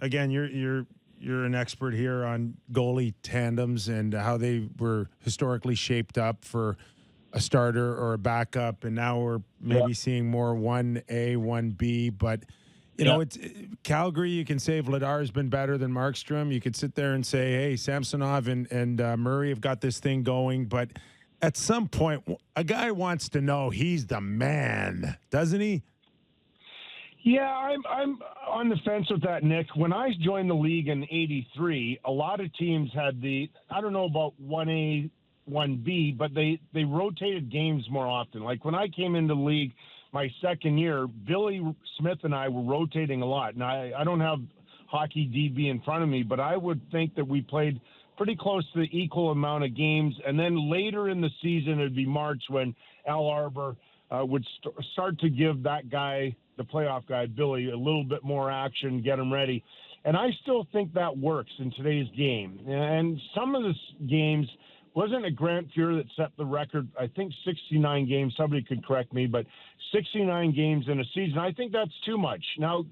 Again, you're an expert here on goalie tandems and how they were historically shaped up for a starter or a backup, and now we're maybe seeing more 1A, 1B. But it's Calgary. You can say Vladar has been better than Markstrom. You could sit there and say, hey, Samsonov and Murray have got this thing going. But at some point, a guy wants to know he's the man, doesn't he? Yeah, I'm on the fence with that, Nick. When I joined the league in '83, a lot of teams had I don't know about 1A, 1B, but they rotated games more often. Like when I came into the league my second year, Billy Smith and I were rotating a lot. And I don't have hockey DB in front of me, but I would think that we played pretty close to the equal amount of games. And then later in the season, it'd be March when Al Arbor would start to give that guy, the playoff guy, Billy, a little bit more action, get him ready. And I still think that works in today's game. And some of the games, wasn't it Grant Fuhr that set the record? I think 69 games. Somebody could correct me, but 69 games in a season. I think that's too much. Now,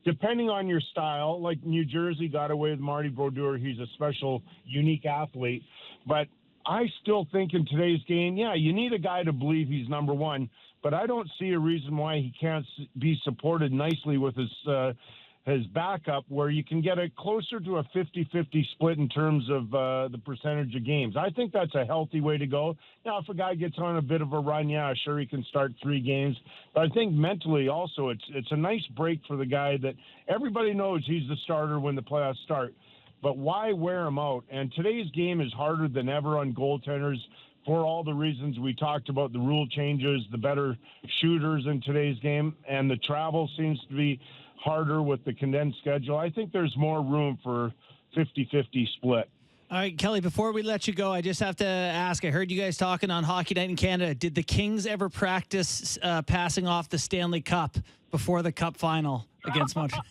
depending on your style, like New Jersey got away with Marty Brodeur. He's a special, unique athlete. But I still think in today's game, you need a guy to believe he's number one. But I don't see a reason why he can't be supported nicely with his backup, where you can get it closer to a 50-50 split in terms of the percentage of games. I think that's a healthy way to go. Now, if a guy gets on a bit of a run, sure, he can start 3 games. But I think mentally also it's a nice break for the guy that everybody knows he's the starter when the playoffs start. But why wear him out? And today's game is harder than ever on goaltenders for all the reasons we talked about, the rule changes, the better shooters in today's game, and the travel seems to be harder with the condensed schedule. I think there's more room for 50-50 split. All right, Kelly, before we let you go, I just have to ask, I heard you guys talking on Hockey Night in Canada. Did the Kings ever practice passing off the Stanley Cup before the Cup final against Montreal?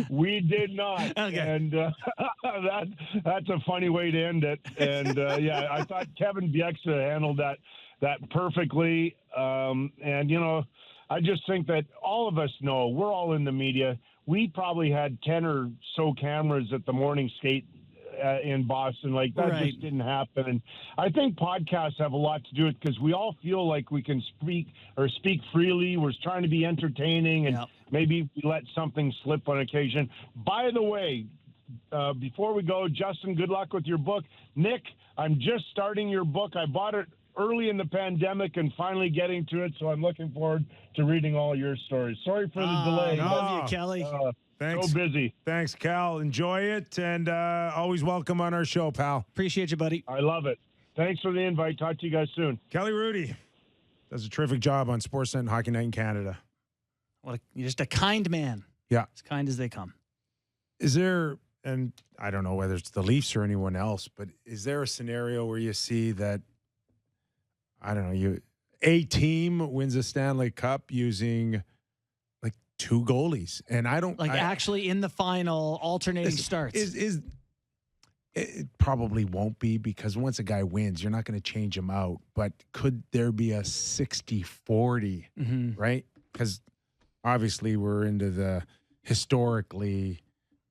We did not. Okay. And that's a funny way to end it. And, I thought Kevin Bieksa handled that perfectly. I just think that all of us know, we're all in the media. We probably had 10 or so cameras at the morning skate in Boston. Like, that Right. just didn't happen. And I think podcasts have a lot to do with it because we all feel like we can speak freely. We're trying to be entertaining, and maybe we let something slip on occasion. By the way, before we go, Justin, good luck with your book. Nick, I'm just starting your book. I bought it early in the pandemic and finally getting to it, so I'm looking forward to reading all your stories. Sorry for the delay. Love you, Kelly. Thanks. So busy. Thanks, Cal. Enjoy it, and always welcome on our show, pal. Appreciate you, buddy. I love it. Thanks for the invite. Talk to you guys soon. Kelly Hrudey does a terrific job on Sportsnet and Hockey Night in Canada. You're just a kind man. Yeah. As kind as they come. Is there, and I don't know whether it's the Leafs or anyone else, but is there a scenario where you see that, I don't know, a team wins a Stanley Cup using like 2 goalies, and actually in the final alternating starts? It probably won't be, because once a guy wins, you're not going to change him out. But could there be a 60-40, right? Because obviously we're into the historically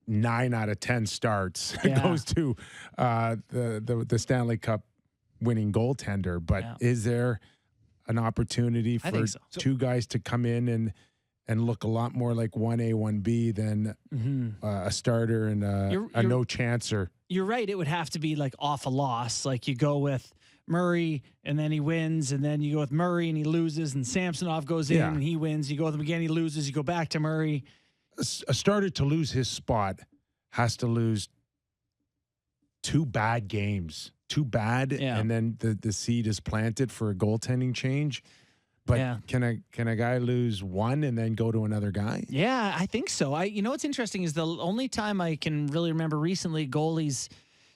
9 out of 10 starts goes to the Stanley Cup winning goaltender. But is there an opportunity for 2 guys to come in and look a lot more like 1A, 1B than a starter and a no-chancer? You're right. It would have to be like off a loss. Like you go with Murray and then he wins, and then you go with Murray and he loses, and Samsonov goes in and he wins. You go with him again, he loses. You go back to Murray. A starter to lose his spot has to lose 2 bad games. Too bad, and then the seed is planted for a goaltending change. But can a guy lose 1 and then go to another guy? Yeah, I think so. What's interesting is the only time I can really remember recently goalies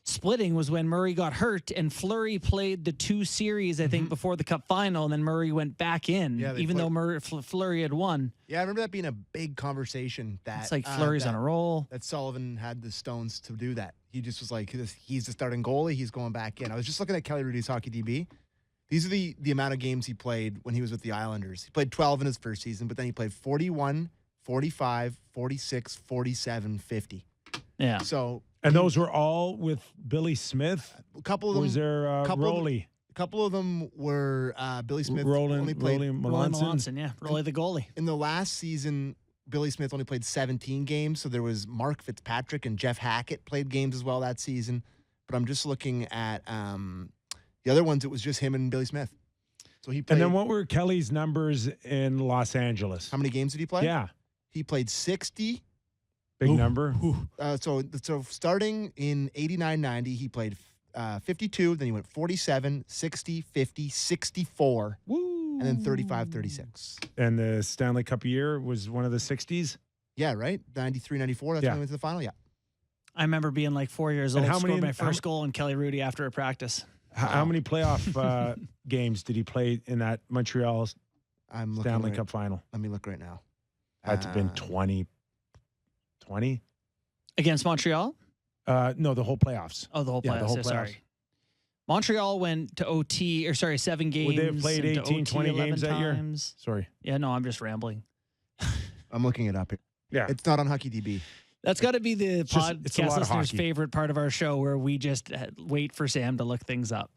splitting was when Murray got hurt and Fleury played the 2 series, I think, before the Cup final, and then Murray went back in, even though Fleury had won. Yeah, I remember that being a big conversation. It's like Fleury's on a roll. That Sullivan had the stones to do that. He just was like, he's the starting goalie, he's going back in. I was just looking at Kelly Hrudey's Hockey DB. These are the amount of games he played when he was with the Islanders. He played 12 in his first season, but then he played 41, 45, 46, 47, 50. Yeah. So, And those were all with Billy Smith? a couple of Or them. was there Roley? A couple of them were Billy Smith Rolling only played Melanson, yeah. Rolly the goalie. in the last season. Billy Smith only played 17 games, so there was Mark Fitzpatrick and Jeff Hackett played games as well that season. But I'm just looking at the other ones. It was just him and Billy Smith. So he played. And then what were Kelly's numbers in Los Angeles? How many games did he play? Yeah. He played 60. Big number. So starting in 89-90, he played 52. Then he went 47, 60, 50, 64. Woo. And then 35, 36. And the Stanley Cup year was one of the 60s? Yeah, right? 93, 94. That's Yeah. when we went to the final. Yeah. I remember being like 4 years And old, how many- scored my how first goal in Kelly Hrudey after a practice. How many playoff games did he play in that Montreal I'm looking Stanley right- Cup final? Let me look right now. Had to have been 20. 20? Against Montreal? No, the whole playoffs. Oh, the whole playoffs. Yeah, the whole Yeah, playoffs. sorry. Montreal went to OT, 7 games. Would they have played into 18, 20 OT 11 games that year? times. Sorry. Yeah, no, I'm just rambling. I'm looking it up here. Yeah. It's not on Hockey DB. That's got to be the it's a lot podcast of listeners' hockey. favorite part of our show where we just wait for Sam to look things up.